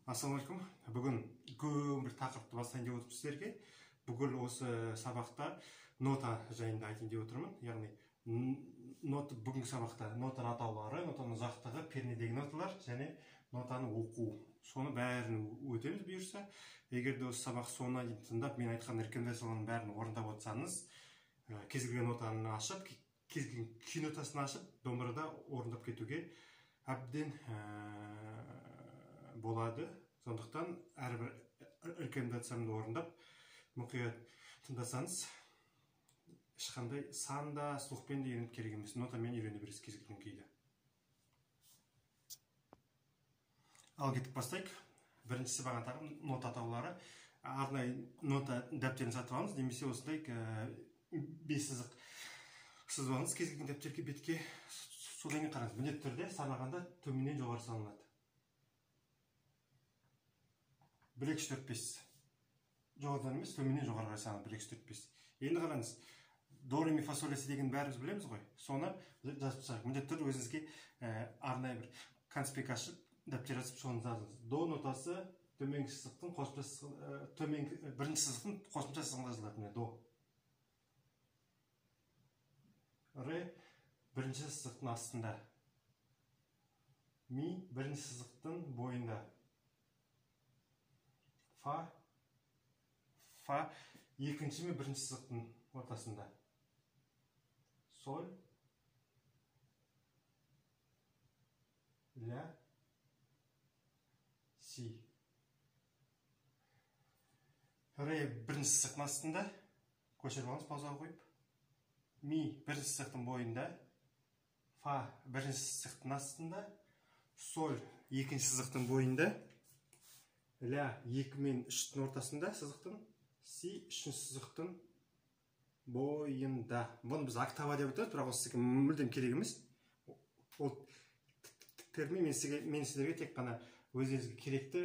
Ассалаумалейкум. Бүгін үлкен бір тақырыпты бастайын деп отырмын сіздерге. Бүгін осы сабақта нота жайында айтайын деп отырмын. Яғни бүгінгі сабақта нотаның атаулары, нотаның ұзақтығы, пернедегі ноталар және нотаны оқу. Соны бәрін өтеміз бұйырса. Егер де осы сабақ соңына дейін тыңдап, мен айтқан рекомендациялардың бәрін орындап отырсаңыз, кез келген нотаны ашып, кез келген күй нотасын ашып, домбырада орындап кетуге әбден болады. Сондықтан әрбір рекомендациямды орындап, мұқият тыңдасаңыз, ешқандай санда, слухпен де үйреніп керек емес. Нотамен үйрене бересіз кез келген күйді. Ал кетіп бастайық. Біріншісі бағана тағым нота атаулары. Арнайы нота дәптерін сатып алыңыз, немесе осындай 5 сызық сызып алыңыз кез келген дәптерге, бетке. Содан кейін қараңыз, міндетті түрде санағанда төменнен жоғары салынады. 1, 2, 4, 5. Жоғарыдан емес, төменнен жоғары қарай санады. 1, 2, 4, 5. Енді қараңыз, до, ре, ми, фа, соль, ля, си деген бәріміз білеміз ғой. Соны жазып шығайық. Міндетті түрде өзіңізге арнайы бір конспект ашып, дәптер жазып соны жазыңыз. До нотасы төменгі сызықтың бірінші сызықтың қосымша сызығында жазылады. До. Ре бірінші сызықтың астында. Ми бірінші сызықтың бойында. Фа екінші мен бірінші сызықтың ортасында. Соль, ля, си. Ре бірінші сызықтың астында. Көшіріп алыңыз, паузаға қойып. Ми бірінші сызықтың бойында. Фа бірінші сызықтың астында. Соль екінші сызықтың бойында. Ля 2 мен 3-тің ортасында сызықтың. Си 3-ші сызықтың бойында. Бұны біз октава деп айтамыз, бірақ осы сізге мүлдем керек емес. Ол термин мен сіздерге тек қана өзіңізге керекті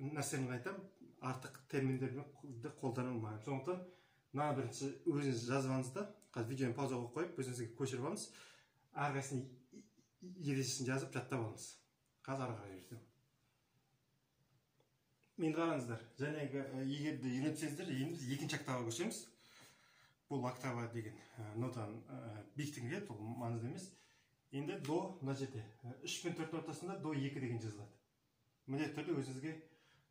нәрсені айтам, артық терминдерді қолданылмаймын. Сондықтан мына бірінші өзіңіз жазып алыңыз да, қазір видеоны паузаға қойып, өзіңізге көшіріп алыңыз. Әрқайсысын ережесін жазып жаттап алыңыз. Қазір ары қарай жүрсем. Мен қараңыздар, жәнегі егерде үйренсеңіздер, енді екінші октаваға көшеміз. Бұл октава деген нотаның биіктігіне келеді, ол маңызды емес. Енді до мына жерде 3 пен 4 ортасында до 2 деген жазылады. Міндетті түрде өзіңізге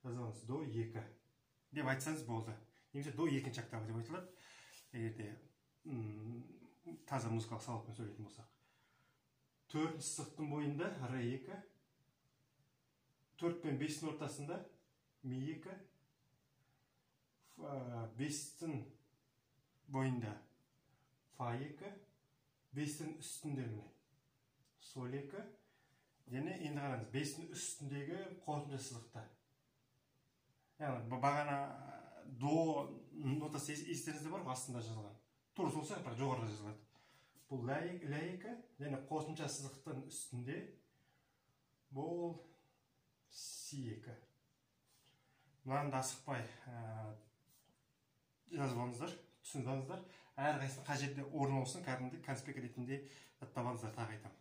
жазылыңыз. До 2 деп айтсаңыз болды. Немесе до екінші октава деп айтылады. Егерде таза музыкалық сауатпен сөйлейтін болсақ. 4-ші сызықтың бойында ре 2, 4 пен 5-тің ортасында ми 2, 5-тің бойында фа 2, 5-тің үстінде соль 2, және енді қараңыз, 5-тің үстіндегі қосымша сызықта. Яғни бағана до нотасы естеріңізде бар, астында жазылған. Тура сол сияқты, бірақ жоғарыда жазылады. Бұл ля 2, және қосымша сызықтың үстінде бұл си 2. Мынаны да асықпай жазып алыңыздар, түсініп алыңыздар. Әрқайсысын қай жерде орын алсын, кәдімгідей конспект ретінде жаттап алыңыздар, тағы айтамын.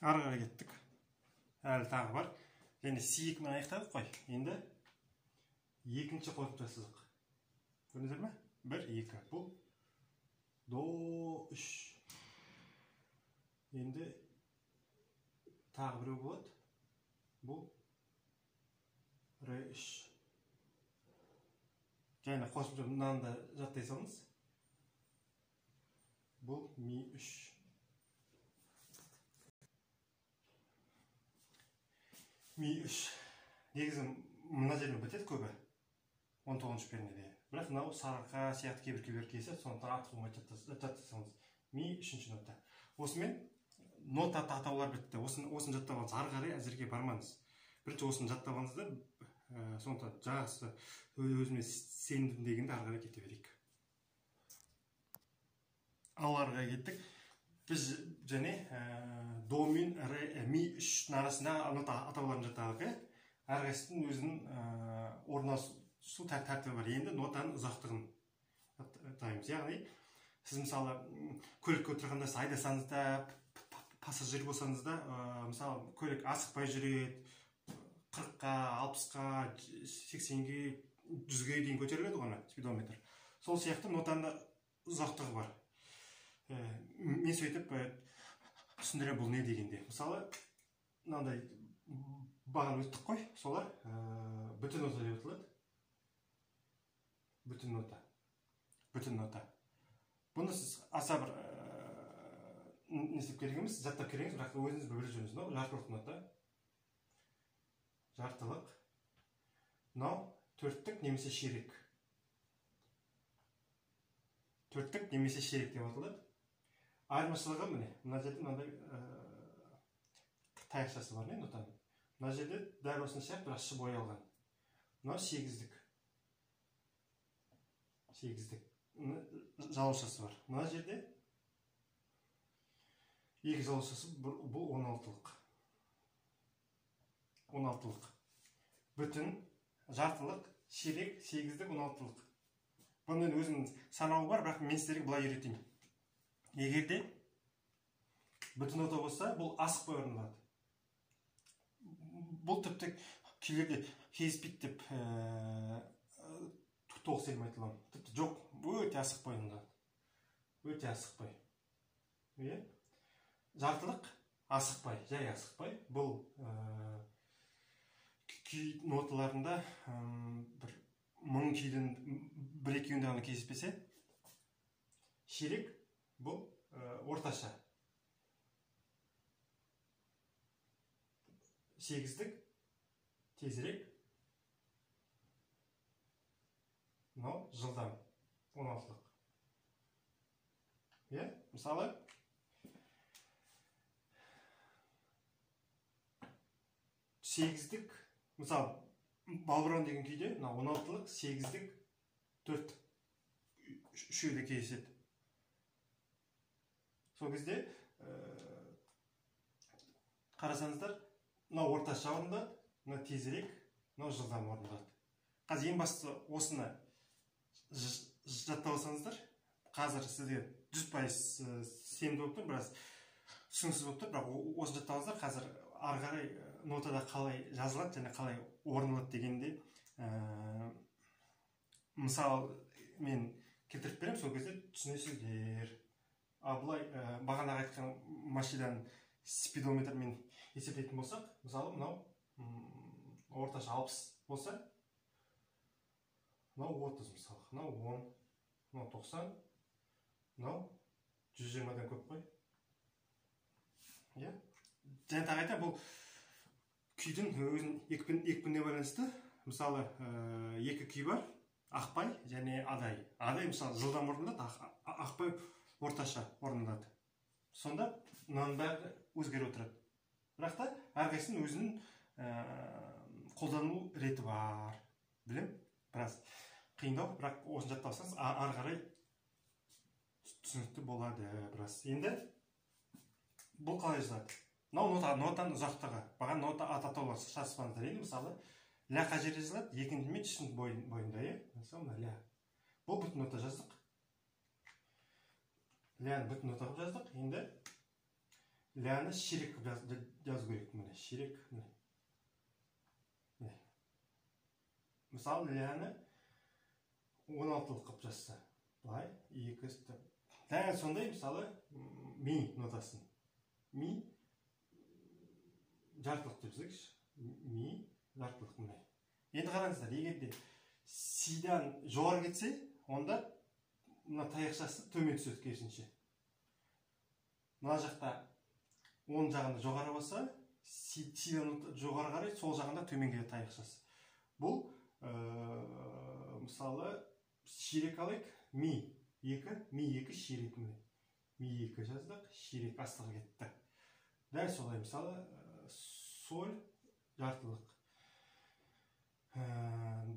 Ары қарай кеттік. Әлі тағы бар. Және си 2-мен аяқтадық қой. Енді екінші қосымша сызық. Көрдіңіздер ме? 1, 2. Бұл до 3. Енді тағы біреу болады. Бұл ре 3. Және қосымша мынаны да жаттай салыңыз. Бұл ми 3. Ми 3. Негізі мына жермен бітеді көбі. 19-ші пернеде. Бірақ мынау сарықа сияқты кейбір келсе, сондықтан артық болмай жаттасаңыз. Ми 3-ші нота. Осымен нота атаулар бітті. Осыны жаттап алыңыз. Ары қарай әзірге бармаңыз. Бірінші осыны жаттап алыңыздар. Сондықтан жақсы өзіме сендім дегенде ары қарай кете берейік. Ал ары қарай кеттік. Біз және до мен ми 3-дің арасында нота атауларын жаттадық. Әрқайсының өзінің орналасу тәртібі бар. Енді нотаның ұзақтығын атаймыз. Яғни сіз мысалы көлікке отырғанда сіз айдасаңыз да, пассажир болсаңыз да, мысалы көлік асықпай жүреді, 40-қа, 60-қа, 80-ге, 100-ге дейін көтеріледі ғой спидометр. Сол сияқты нотаның да ұзақтығы бар. Мен сөйтіп түсіндіремін бұл не дегенде. Мысалы, мынандай бағана өттік қой, солар бүтін нота деп аталады. Бүтін нота. Бүтін нота. Бұны сіз аса бір не істеп керек емес, жаттап кереңіз, бірақ өзіңіз біліп жүріңіз. Мынау жартылық нота. Жартылық. Мынау төрттік немесе ширек. Төрттік немесе ширек деп аталады. Айырмашылығы міне, мына жерде мынандай таяқшасы бар, не нотаның. Мына жерде дәл осынша бірақ іші боялған. Мынау сегіздік. Сегіздік. Жалаушасы бар. Мына жерде екі жалаушасы, бұл 16-лық. 16-лық. Бүтін, жартылық, ширек, сегіздік, 16-лық. Бұның өзінің санауы бар, бірақ мен сіздерге бұлай үйретейін. Егерде бүтін нота болса, бұл асықпай орындалады. Бұл тіпті күйлерде кезбейді деп тоқ сенім айтыламын. Тіпті жоқ, өте асықпай орындалады. Өте асықпай. Жартылық асықпай, жай асықпай. Бұл күй ноталарында бір 1000 күйдің 1-2-інде ғана кездеспесе, ширек бұл орташа. Сегіздік тезірек. Мынау жылдам 16-лық. Мысалы, сегіздік, мысалы, Балбырауын деген күйде, 16-лық, сегіздік, 4 үшеуде кездеседі. Сол кезде қарасаңыздар, мынау орташа орындалады, мынау тезірек, мынау жылдам орындалады. Қазір ең басты осыны жаттап алсаңыздар, қазір сізге 100% сенімді болып тұр, біраз түсініксіз болып тұр, бірақ осыны жаттап алсаңыздар, қазір ары қарай нотада қалай жазылады және қалай орындалады дегенде мысал мен келтіріп беремін, сол кезде түсінесіздер. Ал былай бағанағы айтқан машинаның спидометрмен есептейтін болсақ, мысалы мынау орташа 60 болса, мынау 30 мысалы, мынау 10, мынау 90, мынау 120-дан көп қой. Және тағы айтам, бұл күйдің өзін екпініне байланысты. Мысалы, екі күй бар, ақпай және адай. Адай, мысалы, жылдам орындалады, ақпай орташа орындалады. Сонда, мынаның бәрі өзгеріп отырады. Бірақ та, әрқайсының өзінің қолдану реті бар. Білем, біраз қиындау, бірақ осыны жаттап алсаңыз, ары қарай түсінікті болады біраз. Енді, бұл қалай жазылады? Мынау нотаның ұзақтығы. Баған нота ататаулар шарыспаңыздар. Енді мысалы, ля қай жерде жазылады? Екінші мен үшінші бойында. Мысалы, ля. Бұл бүтін нота жаздық. Ляны бүтін нота қылып жаздық. Енді ляны ширек жазу керек. Міне, ширек. Мысалы, ляны 16-лық қылып жазса. Былай, екі үсті. Дәл сондай, мысалы, ми нотасын. Ми жартылық деп жазайықшы. Ми жартылық міне. Енді қараңыздар, егерде сидан жоғары кетсе, онда мына таяқшасы төмен түседі керісінше. Мына жақта оң жағында жоғары болса, сидан жоғары қарай, сол жағында төмен келеді таяқшасы. Бұл мысалы ширек алайық, ми 2 ширек міне. Ми 2 жаздық, ширек астығы кетті. Дәл солай, мысалы, соль жартылық.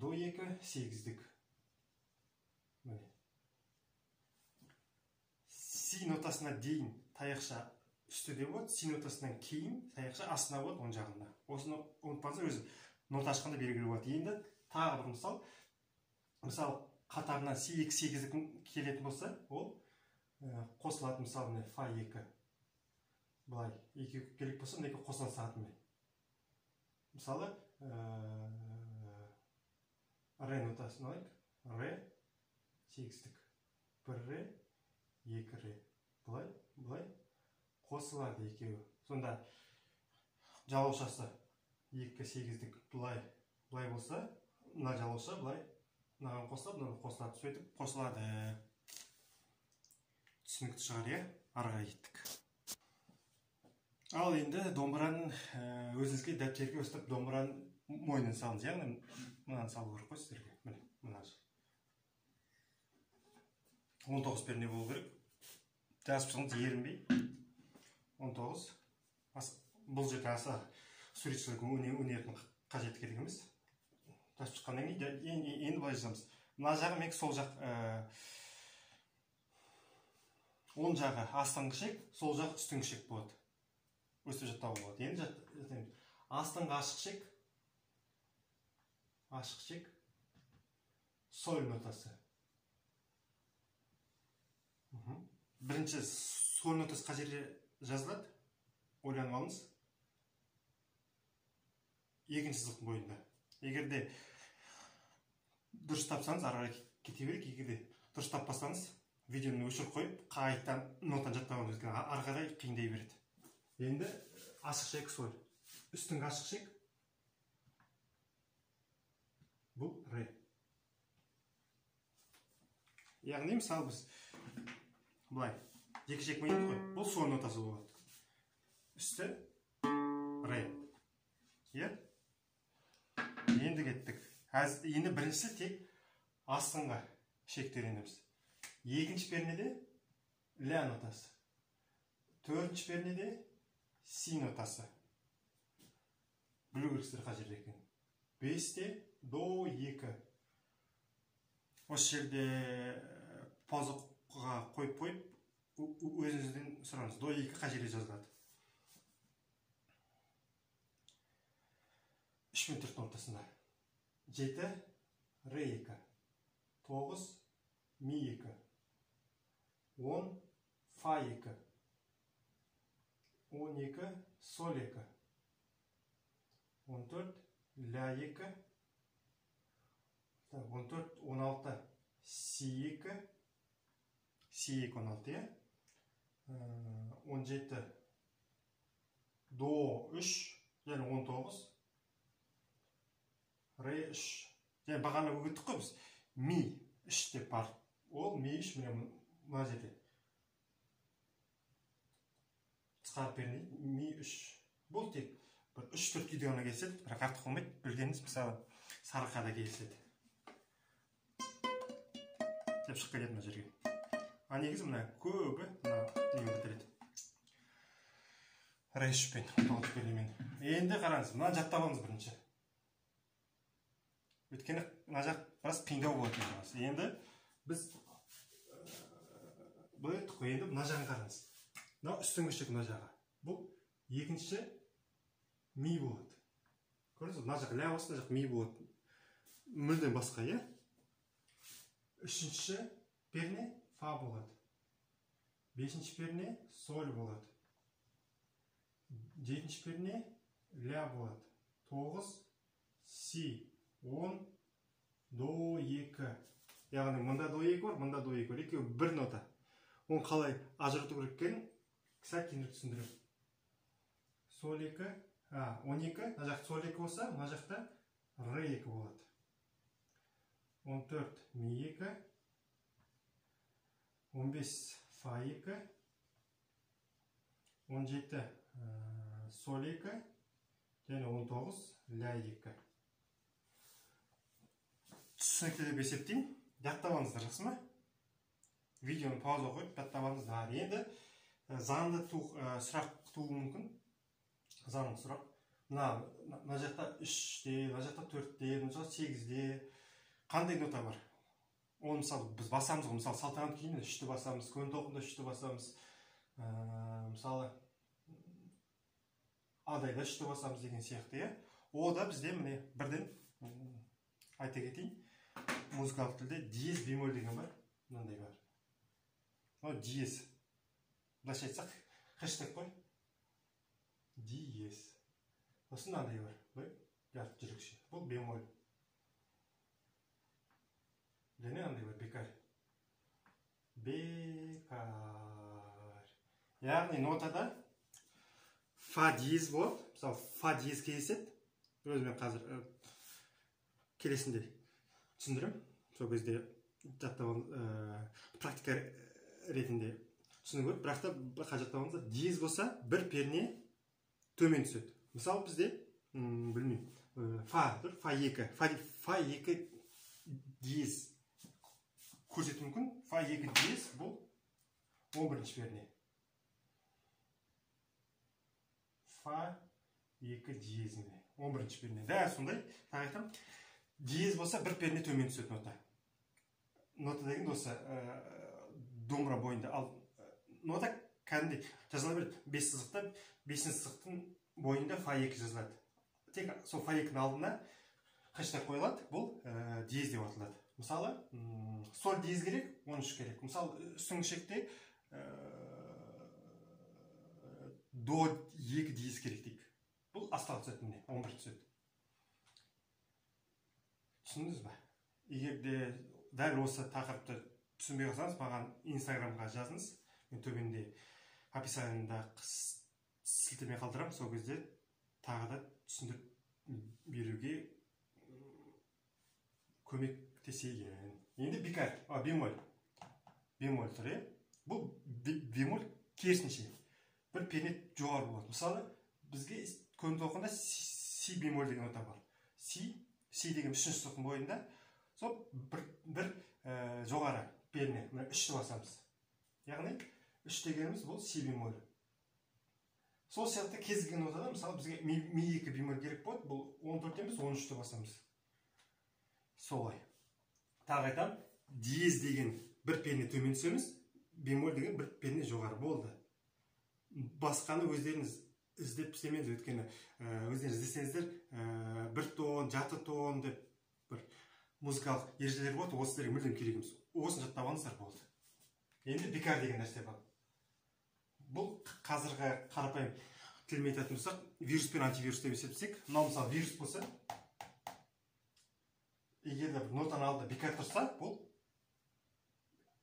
До 2 сегіздік. Си нотасына дейін таяқша үстіде болады, си нотасынан кейін таяқша астына болады, оң жағында. Осыны ұмытпаңыздар, өзі нота ашқанда белгілі болады. Енді тағы бір мысал қатарынан си 2 сегіздік келетін болса, ол қосылады, мысалы міне фа 2 былай 2 керек болса мына 2 қосыла салатындай. Мысалы ре нотасын алайық. Ре сегіздік, 1 ре 2 ре былай қосылады екеуі. Сонда жалаушасы 2 сегіздік былай болса, мына жалауша былай мынаған қосылады, мынаған қосылады, сөйтіп қосылады. Түсінікті шығар, иә? Ары қарай кеттік. Ал енді домбыраның өзіңізге дәптерге өстіп домбыраның мойнын салыңыз, яғни мынаны салу керек қой сіздерге. Міне, мына 19 перне болу керек. Жазып шығыңыз, ерінбей. 19. Бұл жерде аса суретшілік өнердің қажеті керек емес. Жазып шыққаннан кейін енді былай жазамыз. Мына жағы мен сол жақ оң жағы астыңғы шек, сол жақ үстіңгі шек болады. Өстіп жаттауға болады. Енді жаттаймыз. Астыңғы ашық шек, соль нотасы. Бірінші соль нотасы қай жерде жазылады? Ойланып алыңыз. Екінші сызықтың бойында. Егерде дұрыс тапсаңыз, ары қарай кете берейік. Егерде дұрыс таппасаңыз, видеоны өшіріп қойып, қайтадан нотаны жаттап алыңыз. Ары қарай қиындай береді. Енді ашық шек соль. Үстіңгі ашық шек. Бұл ре. Яғни мысалы біз былай екі шек мойын қой. Бұл соль нотасы болады. Үсті ре. Иә? Енді кеттік. Енді біріншісі тек астыңғы шекті үйренеміз. Екінші пернеде ля нотасы. Төртінші пернеде си нотасы. Білу керексіздер қай жерде екен. 5-те до 2. Осы жерде паузаға қойып, өзіңізден сұраңыз. До 2 қай жерде жазылады? 3 мен 4 ортасында. 7 ре 2. 9 ми 2. 10 фа 2. 12 соль 2. 14 ля 2. 14, 16 си 2. Си 2 16, иә? 17 до 3, және 19 ре 3. Және бағана өгеттік қой біз. Ми 3 деп бар. Ол ми 3 мына жерде. Қысқарып бермейді. Ми 3. Бұл тек 3-4 күйде ғана келседі. Бірақ артық болмайды. Білгеніңіз мысалы сарықада келседі. Деп шығып келеді мына жерге. А негізі мына көбі неге бітіреді. Ре 3-пен, 19 пернемен. Енді қараңыз, мына жаттап алыңыз бірінші. Өйткені мына жақ біраз қиындау болады екен. Енді біз бұл еттік қой, енді мына жағын қараңыз. Мына үстіңгі шек мына жағы. Бұл екінші ми болады. Көрдіңіз, мына жақ ля болса, мына жақ ми болады. Мүлдем басқа, иә? Үшінші перне фа болады. Бесінші перне соль болады. Жетінші перне ля болады. 9 си. 10 до 2. Яғни мұнда до 2 бар, мұнда до 2 бар. Екеуі бір нота. Оны қалай ажырату керек екенін кісі кейінірек түсіндірем. Соль 2, 12, мына жақта соль 2 болса, мына жақта ре 2 болады. 14 ми 2, 15 фа 2, 17 соль 2, және 19 ля 2. Түсінікті деп есептеймін. Жаттап алыңыздар, жақсы ма? Видеоны пауза қойып, жаттап алыңыздар. Енді заңды сұрақ туы мүмкін. Заңды сұрақ. Мына жақта 3-де, мына жақта 4-де, мына жақта 8-де. Қандай нота бар? Оны мысалы біз басамыз ғой. Мысалы салтанат күйінде 3-ті басамыз, көн тоқында 3-ті басамыз. Мысалы адайда 3-ті басамыз деген сияқты, иә? О да бізде міне бірден айта кетейін. Музыкалық тілде диез бемоль деген бар. Мынандай бар. диез. Былайша айтсақ, хэштег қой. Диез. Сосын андай бар. Былай жарты жүрекше. Бұл бемоль. Және андай бар, бекар. Бекар. Яғни нотада фа диез болады. Мысалы, фа диез кездеседі. Өзімен қазір келесінде түсіндірем. Сол кезде практика ретінде түсіну керек. Бірақ та жаттауыңызда диез болса, бір перне төмен түседі. Мысалы, бізде білмеймін, фа 2 диез көрсету мүмкін. Фа 2 диез бұл 11-ші перне. Фа 2 диезінде 11-ші перне. Дәл сондай, айтам, диез болса, бір перне төмен түседі нота. Нота деген осы домбыра бойында. Ал нота кәдімгідей жазыла береді. 5 сызықта, 5-ші сызықтың бойында фа 2 жазылады. Тек сол фа 2-дің алдына хэштег қойылады. Бұл диез деп аталады. Мысалы, соль диез керек, 13 керек. Мысалы, үстіңгі шекте до 2 диез керек дейік. Бұл астағы түседі, 11 түседі. Түсіндіңіз ба? Егер де дәл осы тақырыпты түсінбей қалсаңыз, маған инстаграмға жазыңыз. Мен төменде описаниеда сілтеме қалдырамын. Сол кезде тағы да түсіндіріп беруге көмектесейін. Енді бекар, бемоль. Бемоль тұр, бұл бемоль керісінше. Бір перне жоғары болады. Мысалы, бізге көңіл оқығанда си бемоль деген нота бар. Си деген 3-ші сызықтың бойында, сол бір жоғары перне, 3-ті басамыз. Яғни 3 дегеніміз бұл си бемоль. Сол сияқты кез келген нотада, мысалы, бізге ми 2 бемоль керек болады, бұл 14 емес, 13-ті басамыз. Солай. Тағы айтам, диез деген бір перне төмен түсеміз, бемоль деген бір перне жоғары болды. Басқаны өздеріңіз іздеп істемеңіз, өйткені өздеріңіз іздесеңіздер бір тон, жарты тон деп бір музыкалық ережелер болады, осы сіздерге мүлдем керек емес. Осын жаттап алыңыздар болды. Енді бекар деген нәрсе бар. Бұл қазіргі қарапайым тілмен айтатын болсақ, вирус пен антивирус деп есептесек, мынау мысалы вирус болса, егер де бір нотаның алдында бекар тұрса, бұл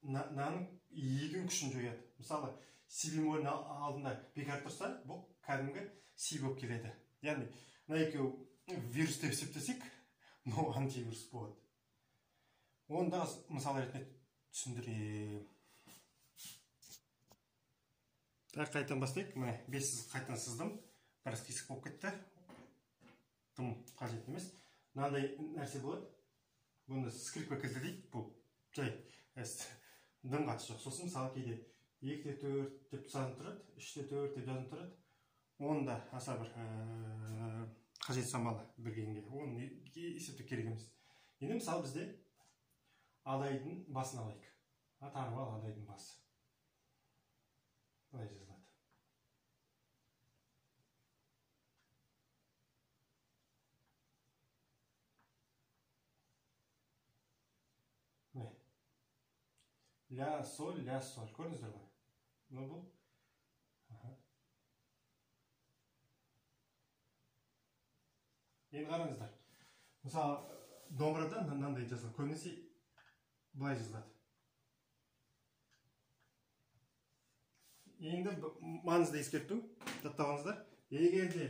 наның екінің күшін жояды. Мысалы, си бемольдің алдында бекар тұрса, бұл кәдімгі си болып келеді. Яғни, мына екеуі вирус деп есептесек, мынау антивирус болады. Оны да мысал ретінде түсіндірем. Қайтадан бастайық. Міне 5 сызық қайтадан сыздым. Біраз қисық болып кетті. Тым қажет емес. Мынандай нәрсе болады. Бұны скрипка кілті дейді. Бұл жай дым қатысы жоқ. Сосын мысалы кейде 2-те 4 деп жазылып тұрады, 3-те 4 деп жазылып тұрады. Оны да аса бір қажет санамалы білгенге. Оны есептік керек емес. Енді мысалы бізде адайдың басын алайық. Танып ал адайдың басы. Былай жазылады. Ля, соль, ля, соль. Көрдіңіздер ғой? Мына бұл. Енді қараңыздар. Мысалы, домбырада мынандай жазылады. Көбінесе былай жазылады. Енді маңызды ескерту, жаттағаныздар. Егер де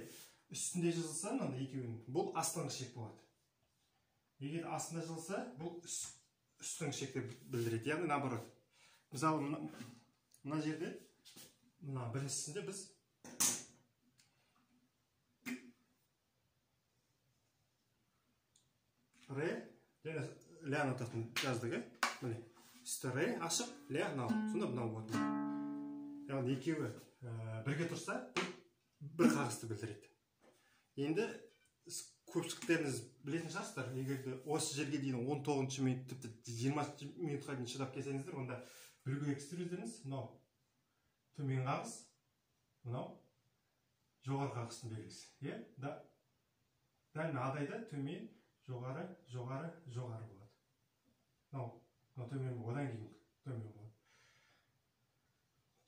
үстінде жазылса, мынандай екеуінің, бұл астыңғы шек болады. Егер астында жазылса, бұл үстіңгі шекті білдіреді. Яғни наоборот. Мысалы, мына жерде, мына біріншісінде біз ре және ля нотасын жаздық. Міне, үсті ре ашық, ля нау. Сонда мынау болады. Яғни екеуі бірге тұрса, бір қағысты білдіреді. Енді көпшіліктеріңіз білетін шығарсыздар, егер осы жерге дейін 19 минут, тіпті 20 минутқа дейін шыдап келсеңіздер, онда білу керексіздер өздеріңіз. Мынау төмен қағыс, мынау жоғары қағыстың белгісі. Дәл адайда төмен, жоғары, жоғары, жоғары болады. Мынау төмен, одан кейін төмен болады.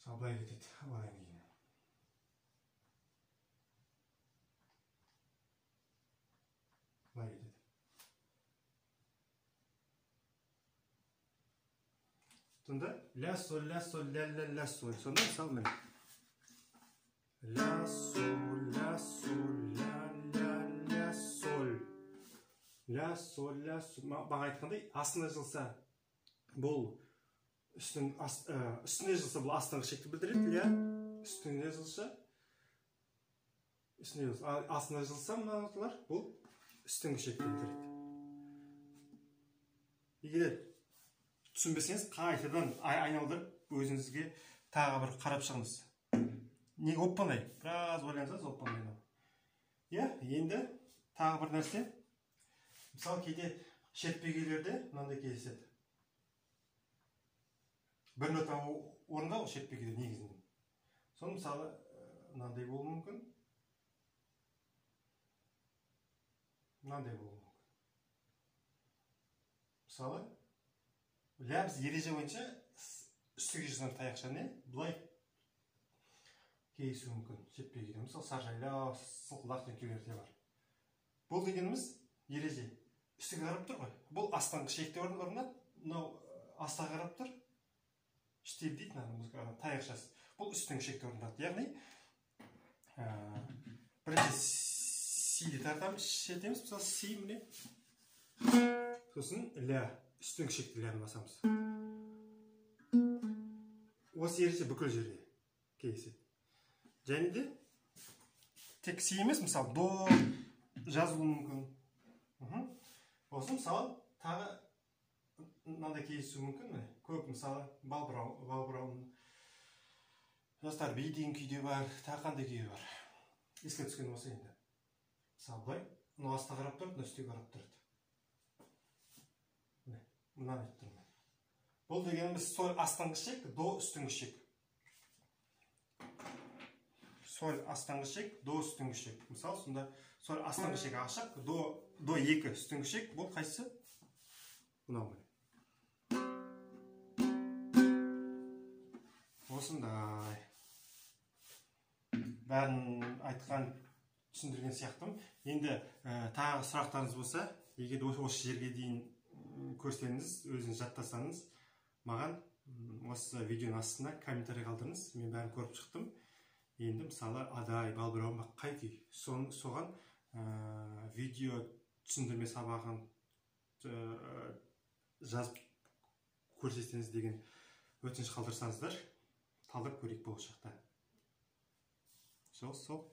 мысалы былай кетеді одан кейін. Былай кетеді. Сонда ля соль ля ля соль. Сонда мысалы міне ля соль ля соль. Ля соль баға айтқандай астына жазылса бұл үстіне жазылса бұл астыңғы шекті білдіреді, ля үстіне жазылса астына жазылса мыналар бұл үстіңгі шекті білдіреді. Егер түсінбесеңіз қайтадан айналдырып өзіңізге тағы бір қарап шығыңыз. Неге оппандай? Біраз ойлансаңыз оппандай. Енді тағы бір нәрсе. Мысалы кейде шертпегейлерде мынандай кездеседі. Бір нота орындау шертпегейлер негізінен. Соны мысалы мынандай болуы мүмкін. Мынандай болуы мүмкін. Мысалы ля біз ереже бойынша үстіге жазған таяқшаны былай кейсуі мүмкін шертпегейлер. Мысалы саржайла, сылқылақ кейбіреулерде бар. Бұл дегеніміз ереже. Үстіге қарап тұр ғой. Бұл астыңғы шекте орнады. Мынау астыға қарап тұр. Штеп дейді таяқшасы. Бұл үстіңгі шекте орнады. Яғни бірінші сиді тартамыз, шертеміз. Мысалы си міне. Сосын ля. Үстіңгі шекте ляны басамыз. Осы ереже бүкіл жерде кездеседі. Және де тек си емес, мысалы до жазылуы мүмкін. Осы мысалы тағы мынандай кездесуі мүмкін. Көп мысалы балбыраун жастар би деген күйде бар, тағы қандай күйде бар. Еске түскен осы енді. Мысалы былай, мынау астына қарап тұрады, мынау үстіге қарап тұрады. Мынаны айтып тұрмын. Бұл дегеніміз соль астыңғы шек, до үстіңгі шек. Соль астыңғы шек, до үстіңгі шек. Мысалы, сонда соль астыңғы шек ашық, до екі үстіңгі шек. Бұл қайсысы? Мынау міне. Осындай. Бәрін айтқан, түсіндірген сияқтым. Енді тағы сұрақтарыңыз болса, егер осы жерге дейін көрсеңіз, өзіңіз жаттасаңыз, маған осы видеоның астына комментарий қалдырыңыз. Мен бәрін көріп шықтым. Енді мысалы адай, балбырауын қай күй. Соған видео түсіндірме сабағын жазып көрсетсеңіз деген өтініш қалдырсаңыздар, талдап көрейік болашақта. Сол.